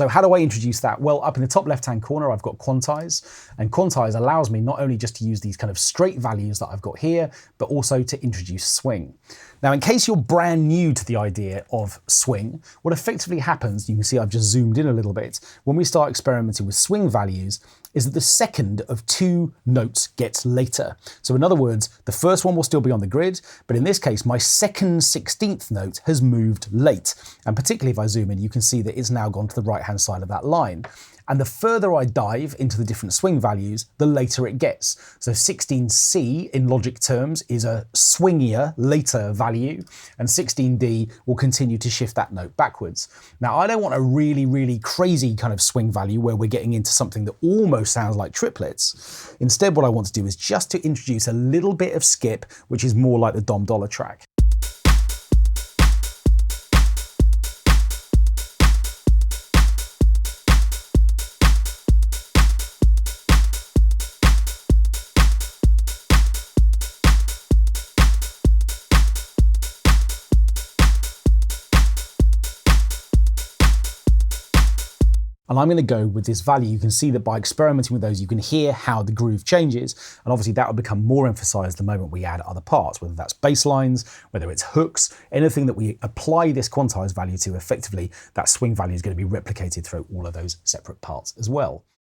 So how do I introduce that? Well, up in the top left-hand corner, I've got quantize, and quantize allows me not only just to use these kind of straight values that I've got here, but also to introduce swing. Now, in case you're brand new to the idea of swing, what effectively happens, you can see I've just zoomed in a little bit, when we start experimenting with swing values, is that the second of two notes gets later. So in other words, the first one will still be on the grid, but in this case, my second 16th note has moved late. And particularly if I zoom in, you can see that it's now gone to the right-hand side of that line. And the further I dive into the different swing values, the later it gets. So 16C in logic terms is a swingier, later value, and 16D will continue to shift that note backwards. Now, I don't want a really, really crazy kind of swing value where we're getting into something that almost sounds like triplets. Instead, what I want to do is just to introduce a little bit of skip, which is more like the Dolla track. And I'm going to go with this value. You can see that by experimenting with those, you can hear how the groove changes. And obviously that will become more emphasized the moment we add other parts, whether that's bass lines, whether it's hooks, anything that we apply this quantized value to, effectively, that swing value is going to be replicated through all of those separate parts as well.